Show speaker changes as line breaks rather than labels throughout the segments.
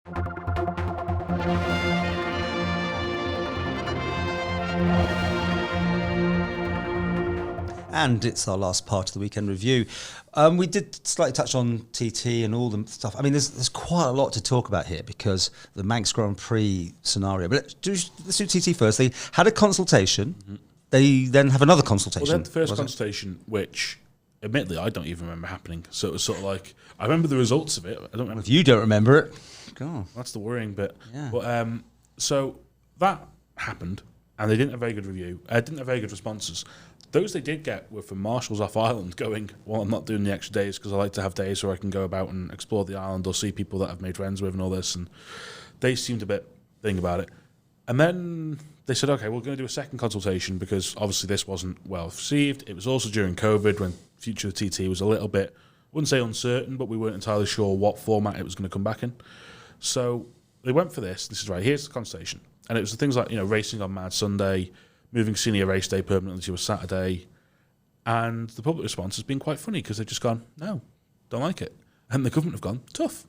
And it's our last part of the weekend review. We did slightly touch on TT and all the stuff. I mean, there's quite a lot to talk about here because the Manx Grand Prix scenario. But let's do TT first. They had a consultation. Mm-hmm. They then have another consultation.
Well, they had the first consultation, which, admittedly, I don't even remember happening. So it was sort of like, I remember the results of it. I don't remember.
If you don't remember it, God.
That's the worrying bit.
Yeah.
But, so that happened, and they didn't have very good review. Didn't have very good responses. Those they did get were from marshals off island going, well, I'm not doing the extra days because I like to have days where I can go about and explore the island or see people that I've made friends with and all this. And they seemed a bit thing about it. And then they said, okay, we're going to do a second consultation because obviously this wasn't well received. It was also during COVID when future of TT was a little bit, I wouldn't say uncertain, but we weren't entirely sure what format it was going to come back in. So they went for this. This is right. Here's the consultation. And it was the things like, racing on Mad Sunday, moving senior race day permanently to a Saturday. And the public response has been quite funny because they've just gone, no, don't like it. And the government have gone, tough.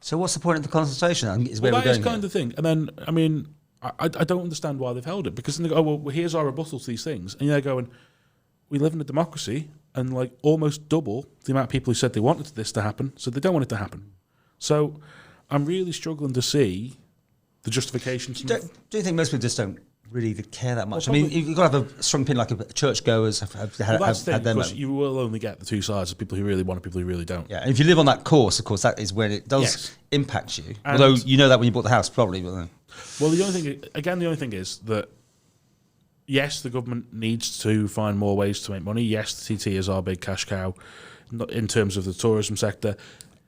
So what's the point of the consultation? Is where
well,
we're going
that is kind of the thing. And then, I mean, I don't understand why they've held it because then they go, oh, well, here's our rebuttal to these things. And they're going, we live in a democracy and like almost double the amount of people who said they wanted this to happen, so they don't want it to happen. So I'm really struggling to see the justifications.
Do you think most people just don't really care that much? Well, I mean, you've got to have a strong opinion, like churchgoers have had them.
Because you will only get the two sides of people who really want and people who really don't.
Yeah, and if you live on that course, of course, that is when it does impact you. And although you know that when you bought the house, probably. But
well, the only thing is that, yes, the government needs to find more ways to make money. Yes, the TT is our big cash cow in terms of the tourism sector.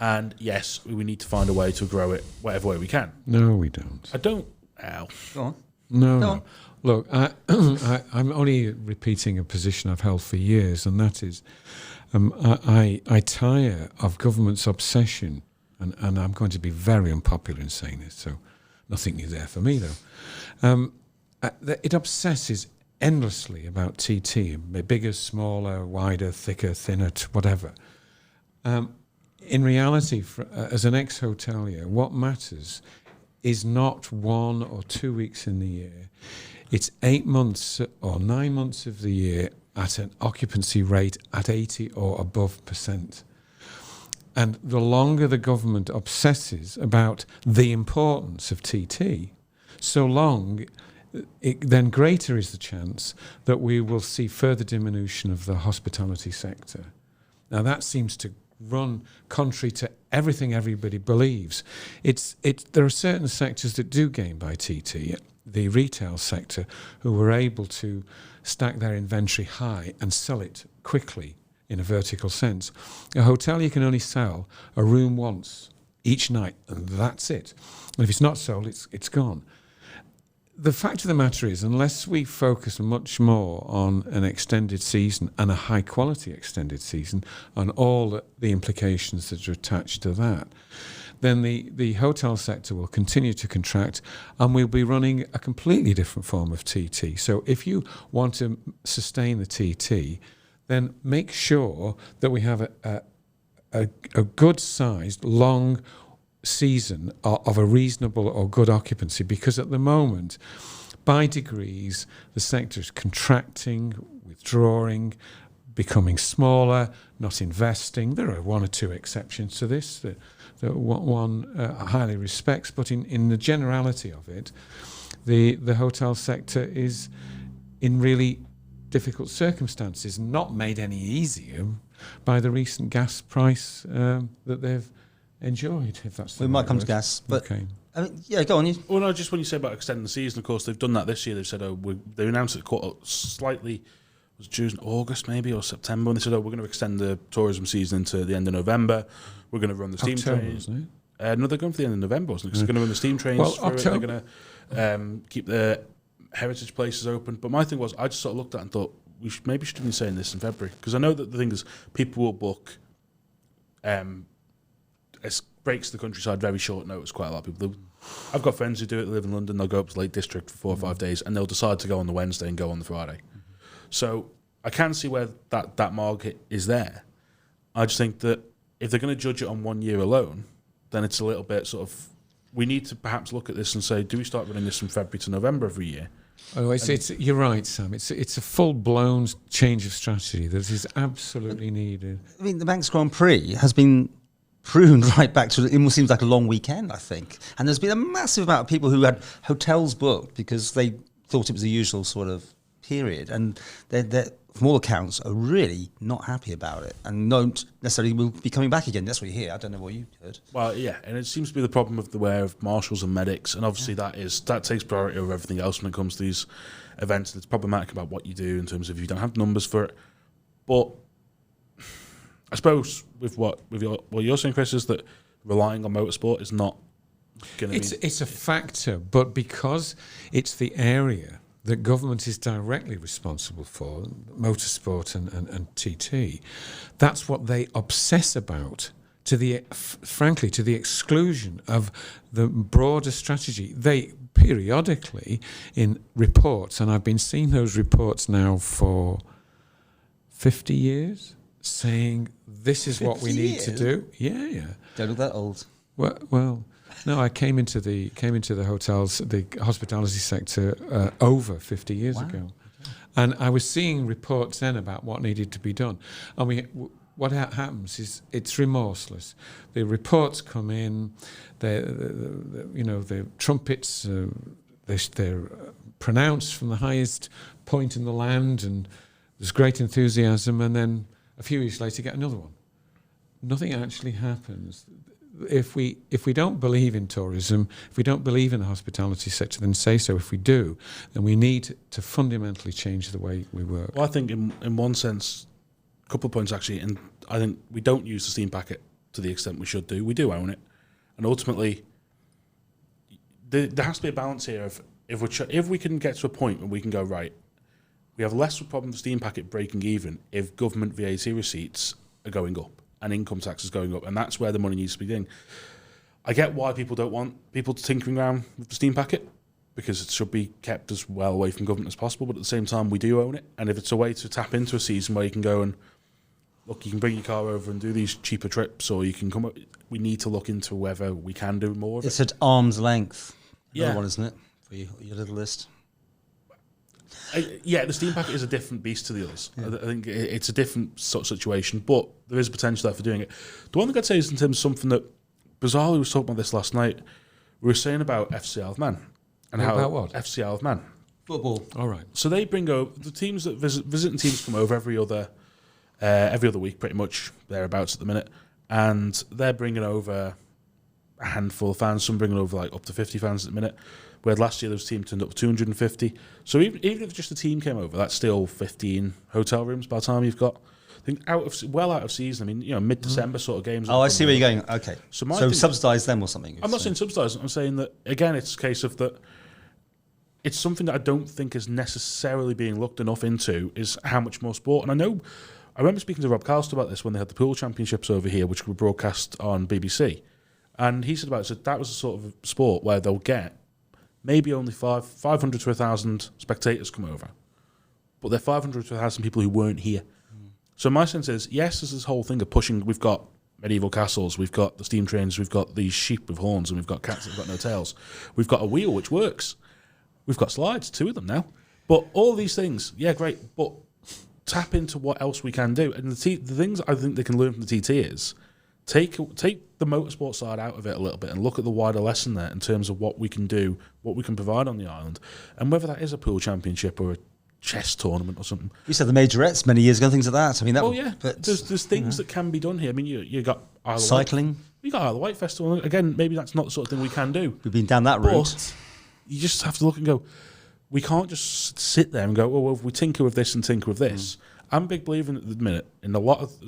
And yes, we need to find a way to grow it whatever way we can.
No, we don't.
I don't. Al.
Go on.
No. Look, I'm only repeating a position I've held for years, and that is I tire of government's obsession, and I'm going to be very unpopular in saying this, so nothing new there for me, though. It obsesses endlessly about TT, bigger, smaller, wider, thicker, thinner, whatever. In reality, as an ex-hotelier, what matters is not 1 or 2 weeks in the year. It's 8 months or 9 months of the year at an occupancy rate at 80 or above %. And the longer the government obsesses about the importance of TT, so long, then greater is the chance that we will see further diminution of the hospitality sector. Now that seems to run contrary to everything everybody believes. There are certain sectors that do gain by TT. The retail sector, who were able to stack their inventory high and sell it quickly in a vertical sense. A hotel, you can only sell a room once each night, and that's it. And if it's not sold, it's gone. The fact of the matter is, unless we focus much more on an extended season and a high-quality extended season and all the implications that are attached to that, then the hotel sector will continue to contract and we'll be running a completely different form of TT. So if you want to sustain the TT, then make sure that we have a good-sized, long season of a reasonable or good occupancy, because at the moment, by degrees, the sector is contracting, withdrawing, becoming smaller, not investing. There are 1 or 2 exceptions to this that one highly respects, but in the generality of it, the hotel sector is in really difficult circumstances, not made any easier by the recent gas price that they've enjoyed, if that's the
we
right
might come
word.
to gas, but
okay.
I mean, yeah, go on.
Well, no, just when you say about extending the season, of course, they've done that this year. They've said, they announced it slightly, was June, August maybe, or September, and they said, we're going to extend the tourism season into the end of November. We're going to run the steam trains.
Wasn't
it? No, they're going for the end of November, wasn't it? Because they're going to run the steam trains through it. They're going to keep the heritage places open. But my thing was, I just sort of looked at it and thought, we should have been saying this in February, because I know that the thing is, people will book breaks to the countryside very short notice. Quite a lot of people. I've got friends who do it. They live in London. They'll go up to Lake District for 4 or 5 days, and they'll decide to go on the Wednesday and go on the Friday. So I can see where that market is there. I just think that if they're going to judge it on 1 year alone, then it's a little bit sort of we need to perhaps look at this and say, do we start running this from February to November every year?
Oh, you're right, Sam. It's a full-blown change of strategy that is absolutely needed.
I mean, the Manx Grand Prix has been pruned right back to, it almost seems like a long weekend, I think. And there's been a massive amount of people who had hotels booked because they thought it was the usual sort of period. And they're from all accounts, are really not happy about it and don't necessarily will be coming back again. That's what you hear. I don't know what you heard.
Well, yeah, and it seems to be the problem of the way of marshals and medics, and obviously that takes priority over everything else when it comes to these events. It's problematic about what you do in terms of if you don't have numbers for it. But I suppose with what you're saying, Chris, is that relying on motorsport is not going to be...
It's a factor, but because it's the area that government is directly responsible for, motorsport and TT, that's what they obsess about, frankly, to the exclusion of the broader strategy. They periodically, in reports, and I've been seeing those reports now for 50 years, saying this is what we need to do. Yeah.
Don't look that old.
Well, no, I came into the hotels, the hospitality sector over 50 years ago, and I was seeing reports then about what needed to be done. And what happens is it's remorseless. The reports come in, the trumpets, they're pronounced from the highest point in the land, and there's great enthusiasm, and then a few years later, get another one. Nothing actually happens. If we don't believe in tourism, if we don't believe in the hospitality sector, then say so. If we do, then we need to fundamentally change the way we work.
Well, I think in one sense, a couple of points actually, and I think we don't use the steam packet to the extent we should do. We do own it, and ultimately, there has to be a balance here of if we can get to a point where we can go, right, we have less of a problem with steam packet breaking even if government VAT receipts are going up and income tax is going up, and that's where the money needs to be doing. I get why people don't want people tinkering around with the steam packet, because it should be kept as well away from government as possible, but at the same time we do own it, and if it's a way to tap into a season where you can go and look, you can bring your car over and do these cheaper trips, or you can come up, we need to look into whether we can do more of
it's at arm's length. Another
Yeah.
one, isn't it, for your little list?
The steam packet is a different beast to the others. Yeah. I think it's a different sort of situation, but there is potential there for doing it. The one thing I'd say is in terms of something that, bizarrely, we were talking about this last night, we were saying about FC Isle of Man. And how
about what?
FC Isle of Man.
Football.
All right.
So they bring over, the teams that visiting teams come over every other week, pretty much, thereabouts at the minute, and they're bringing over a handful of fans, some bringing over like up to 50 fans at the minute. Where last year those teams turned up to 250. So even if just the team came over, that's still 15 hotel rooms by the time you've got, I think, out of season. I mean, mid-December sort of games.
Oh, I see where you're going. Okay. So subsidise them or something.
I'm not saying subsidise. I'm saying that, again, it's a case of that it's something that I don't think is necessarily being looked enough into, is how much more sport. And I remember speaking to Rob Carlster about this when they had the pool championships over here, which were broadcast on BBC. And he said about it, that was a sort of sport where they'll get maybe only 500 to 1,000 spectators come over, but they're 500 to 1,000 people who weren't here. So my sense is, yes, there's this whole thing of pushing. We've got medieval castles, we've got the steam trains, we've got these sheep with horns, and we've got cats that have got no tails. We've got a wheel which works. We've got slides, 2 of them now. But all these things, yeah, great, but tap into what else we can do. And the things I think they can learn from the TT is take the motorsport side out of it a little bit and look at the wider lesson there in terms of what we can do, what we can provide on the island, and whether that is a pool championship or a chess tournament or something.
We said the majorettes many years ago, things like that. I mean,
but there's things that can be done here. I mean, you got Isle of
cycling.
You got Isle of Wight Festival. Again, maybe that's not the sort of thing we can do.
We've been down that route.
But you just have to look and go, we can't just sit there and go, well, if we tinker with this and tinker with this. I'm a big believer at the minute in there's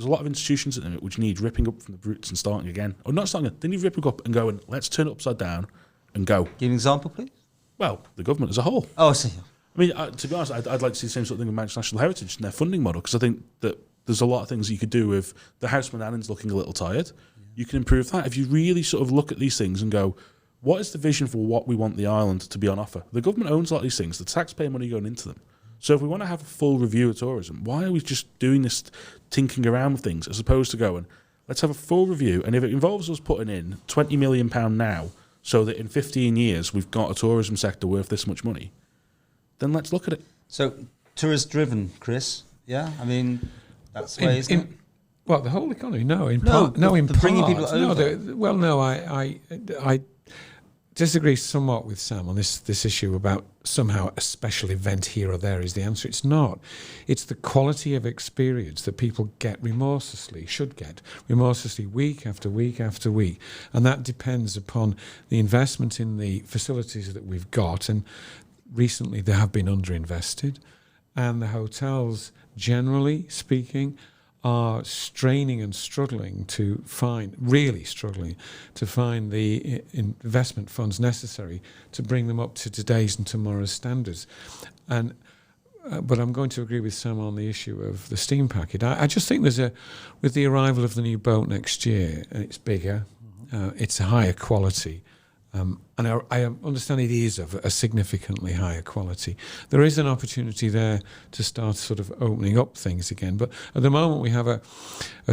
a lot of institutions at the minute which need ripping up from the roots and starting again. Or not starting again, they need ripping up and going, let's turn it upside down and go.
Give an example, please.
Well, the government as a whole.
Oh, I see.
I mean, to be honest, I'd like to see the same sort of thing with Manx National Heritage and their funding model, because I think that there's a lot of things you could do with the Houseman Annan's looking a little tired. Yeah. You can improve that. If you really sort of look at these things and go, what is the vision for what we want the island to be on offer? The government owns a lot of these things, the taxpayer money going into them. So if we want to have a full review of tourism, why are we just doing this tinkering around with things as opposed to going, let's have a full review, and if it involves us putting in £20 million now so that in 15 years we've got a tourism sector worth this much money, then let's look at it.
So tourist-driven, Chris. Yeah, I mean that's the way, isn't it?
Well, the whole economy. No, in
No,
part. No, in
the bringing
part.
people over.
No, I disagree somewhat with Sam on this issue about somehow a special event here or there is the answer. It's not. It's the quality of experience that people should get remorselessly week after week after week. And that depends upon the investment in the facilities that we've got. And recently they have been underinvested. And the hotels, generally speaking, are straining and struggling to find the investment funds necessary to bring them up to today's and tomorrow's standards. And but I'm going to agree with Sam on the issue of the steam packet. I just think with the arrival of the new boat next year, and it's bigger, it's a higher quality. And I understand it is of a significantly higher quality. There is an opportunity there to start sort of opening up things again. But at the moment we have a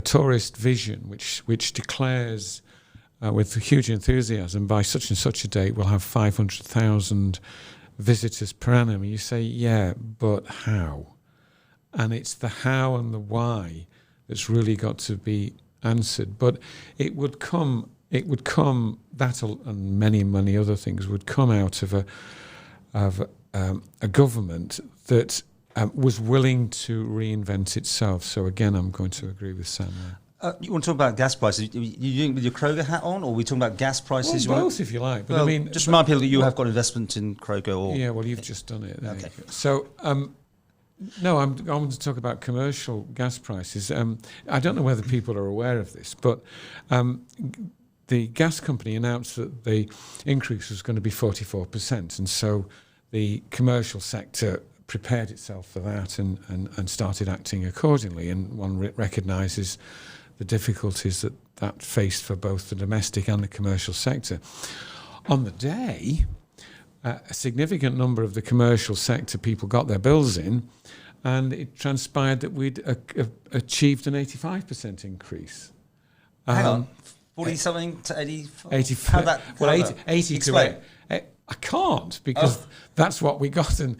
tourist vision which declares with huge enthusiasm by such and such a date we'll have 500,000 visitors per annum. And you say, yeah, but how? And it's the how and the why that's really got to be answered. But it would come, that and many other things would come out of a government that was willing to reinvent itself. So again, I'm going to agree with Sam there.
You want to talk about gas prices? You doing with your Kroger hat on, or are we talking about gas prices?
Well, both, if you like. But
well,
I mean,
just remind people that you have got investment in Kroger. Or
yeah, well, you've just done it. There
Okay.
you go. So, no, I'm going to talk about commercial gas prices. I don't know whether people are aware of this, but the gas company announced that the increase was going to be 44%, and so the commercial sector prepared itself for that and started acting accordingly. And one recognises the difficulties that faced for both the domestic and the commercial sector. On the day, a significant number of the commercial sector people got their bills in, and it transpired that we'd achieved an 85% increase.
Hang on, 40-something to 80?
80
Explain.
to 8. I can't, because that's what we got, and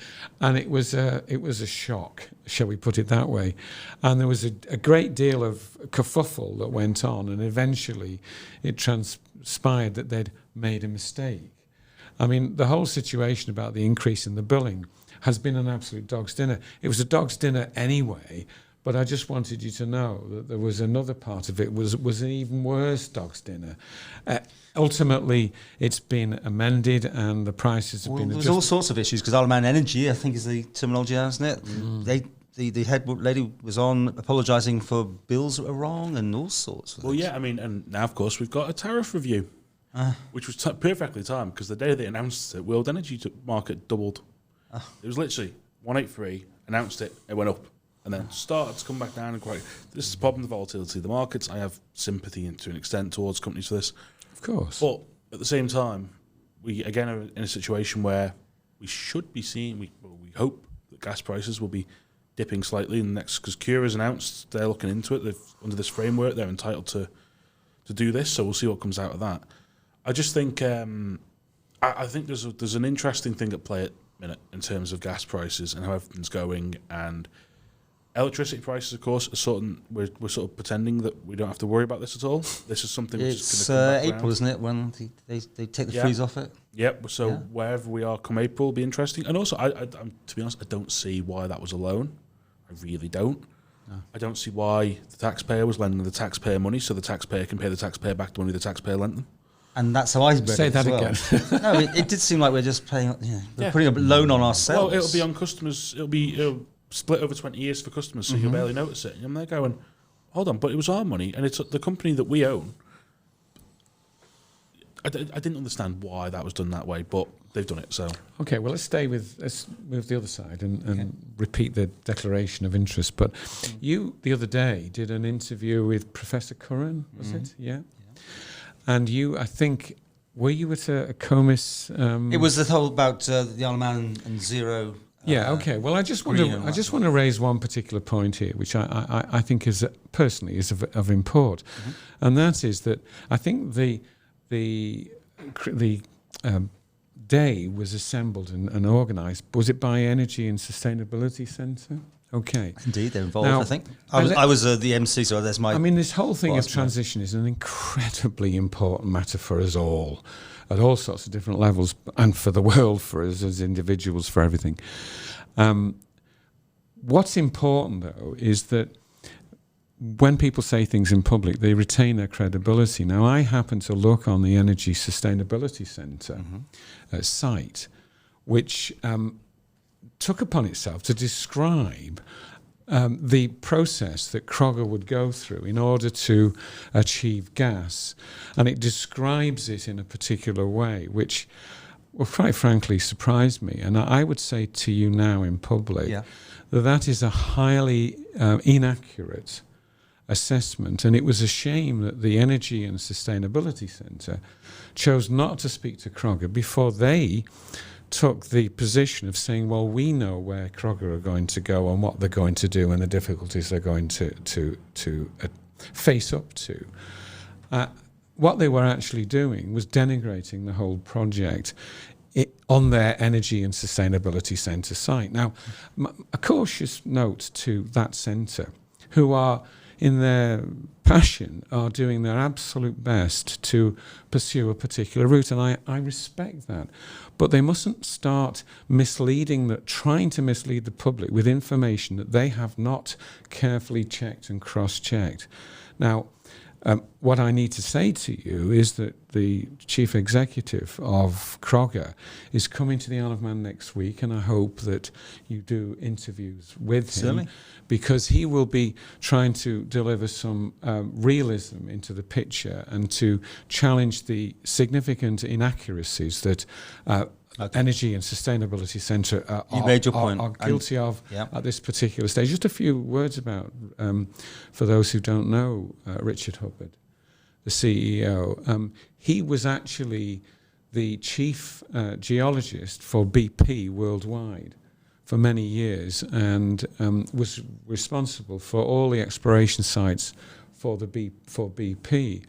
it was a shock, shall we put it that way. And there was a great deal of kerfuffle that went on, and eventually it transpired that they'd made a mistake. I mean, the whole situation about the increase in the billing has been an absolute dog's dinner. It was a dog's dinner anyway, but I just wanted you to know that there was another part of it was an even worse dog's dinner. Ultimately, it's been amended and the prices have been adjusted.
There's all sorts of issues, because Isle of Man Energy, I think is the terminology, isn't it? The head lady was on apologising for bills that were wrong and all sorts of things.
Yeah, I mean, and now, of course, we've got a tariff review, which was perfectly timed, because the day they announced it, world energy market doubled. It was literally 183, announced it, it went up. And then started to come back down and quite. This is the problem, the volatility of the markets. I have sympathy to an extent towards companies for this.
Of course.
But at the same time, we again are in a situation where we should be seeing, we hope that gas prices will be dipping slightly in the next, because Cure has announced they're looking into it. Under this framework, they're entitled to do this, so we'll see what comes out of that. I just think, I think there's an interesting thing at play at the minute in terms of gas prices and how everything's going, and electricity prices, of course, are we're sort of pretending that we don't have to worry about this at all. This is something which is going to come back
April,
around.
isn't it, when they take the freeze off it?
Yep. So wherever we are come April will be interesting. And also, I'm to be honest, I don't see why that was a loan. I really don't. No. I don't see why the taxpayer was lending the taxpayer money, so the taxpayer can pay the taxpayer back the money the taxpayer lent them.
And that's how I read it.
Say that
well.
again.
No, it did seem like we're just paying. We're putting a loan on ourselves.
Well, it'll be on customers. It'll split over 20 years for customers, so you'll barely notice it. And they're going, hold on, but it was our money, and it's the company that we own. I didn't understand why that was done that way, but they've done it. So
okay, well, let's move the other side and repeat the declaration of interest. But you the other day did an interview with Professor Curran, was it? Yeah. And you, I think, were you at a Comis?
It was the whole about the Isle of Man and zero.
Yeah. Okay. Well, I just want to raise one particular point here, which I think is personally is of import, and that is that I think the day was assembled and organised. Was it by Energy and Sustainability Centre? Okay.
Indeed, they're involved,
Now,
I think. I was the MC, so that's my...
I mean, this whole thing of
boss,
transition is an incredibly important matter for us all, at all sorts of different levels, and for the world, for us as individuals, for everything. What's important, though, is that when people say things in public, they retain their credibility. Now, I happen to look on the Energy Sustainability Centre site, which took upon itself to describe the process that Kroger would go through in order to achieve gas. And it describes it in a particular way, which, well, quite frankly, surprised me. And I would say to you now in public that is a highly inaccurate assessment, and it was a shame that the Energy and Sustainability Centre chose not to speak to Kroger before they took the position of saying, well, we know where Kroger are going to go and what they're going to do and the difficulties they're going to face up to. What they were actually doing was denigrating the whole project on their Energy and Sustainability Centre site. Now, a cautious note to that centre, who are in their passion, are doing their absolute best to pursue a particular route, and I respect that. But they mustn't start trying to mislead the public with information that they have not carefully checked and cross-checked. Now, what I need to say to you is that the chief executive of Kroger is coming to the Isle of Man next week, and I hope that you do interviews with him, because he will be trying to deliver some realism into the picture and to challenge the significant inaccuracies that Energy and Sustainability Centre are guilty of at this particular stage. Just a few words about, for those who don't know, Richard Hubbard, the CEO. He was actually the chief geologist for BP worldwide for many years, and was responsible for all the exploration sites for BP.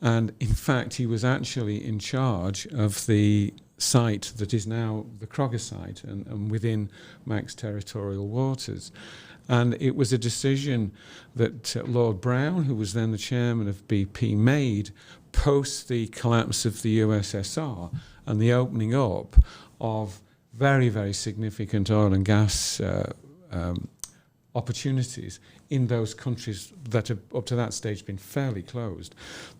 And in fact, he was actually in charge of the site that is now the Kroger site and within Manx territorial waters. And it was a decision that Lord Brown, who was then the chairman of BP, made post the collapse of the USSR and the opening up of very, very significant oil and gas opportunities in those countries that have up to that stage been fairly closed,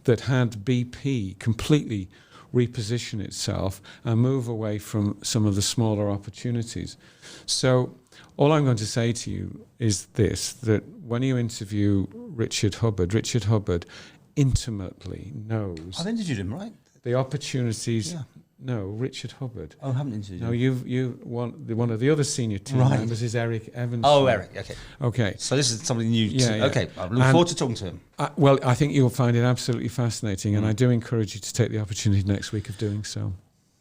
that had BP completely reposition itself and move away from some of the smaller opportunities. So all I'm going to say to you is this, that when you interview Richard Hubbard intimately knows...
I've interviewed him, right?
The opportunities... Yeah. No, Richard Hubbard.
Oh, I haven't interviewed him.
No, one of the other senior team members is Eric Evans.
Oh, Eric, okay.
Okay.
So this is something new.
Yeah.
Okay, I look forward to talking to him.
Well, I think you'll find it absolutely fascinating, and I do encourage you to take the opportunity next week of doing so.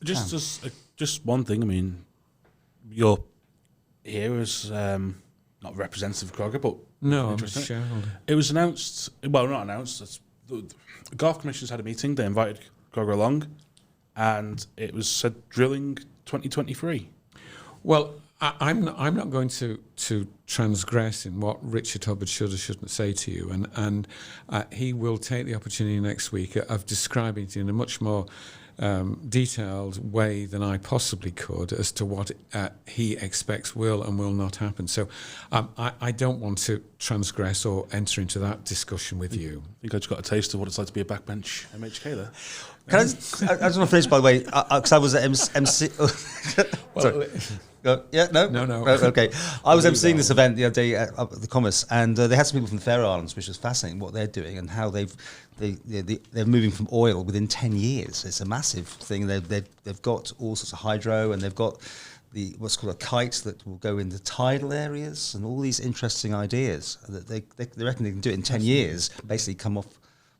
Just one thing, I mean, you're here as not representative of Kroger, but...
No, I'm a shareholder.
It was announced, well, not announced, the Golf Commission's had a meeting, they invited Kroger along, and it was said drilling 2023.
Well, I'm not going to transgress in what Richard Hubbard should or shouldn't say to you, and he will take the opportunity next week of describing it in a much more detailed way than I possibly could as to what he expects will and will not happen. So I don't want to transgress or enter into that discussion with you.
I think I just got a taste of what it's like to be a backbench MHK there.
I just want to finish, by the way, because I was at MC... Sorry. Yeah, no?
No.
Okay. I was emceeing this event the other day at the Commerce, and they had some people from the Faroe Islands, which was fascinating, what they're doing and how they're moving from oil within 10 years. It's a massive thing. They've got all sorts of hydro, and they've got what's called a kite that will go into tidal areas, and all these interesting ideas that they reckon they can do it in 10 years, basically come off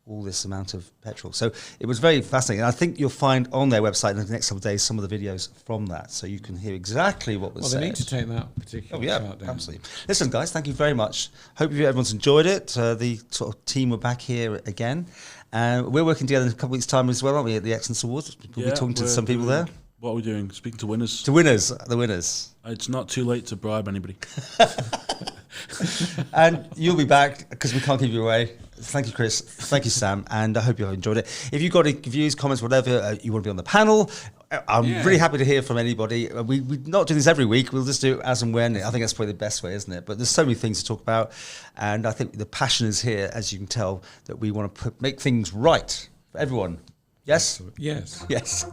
all this amount of petrol. So it was very fascinating. And I think you'll find on their website in the next couple of days some of the videos from that, so you can hear exactly what was said.
Well, they need to take that particular chart down.
Absolutely. Listen, guys, thank you very much. Hope everyone's enjoyed it. The sort of team are back here again. And we're working together in a couple of weeks' time as well, aren't we, at the Excellence Awards? We'll be talking to some people there.
What are we doing? Speaking to winners.
The winners.
It's not too late to bribe anybody.
And you'll be back because we can't keep you away. Thank you, Chris. Thank you, Sam. And I hope you have enjoyed it. If you've got any views, comments, whatever, you want to be on the panel, I'm really happy to hear from anybody. We not do this every week. We'll just do it as and when. I think that's probably the best way, isn't it? But there's so many things to talk about. And I think the passion is here, as you can tell, that we want to make things right for everyone. Yes?
Yes.
Yes.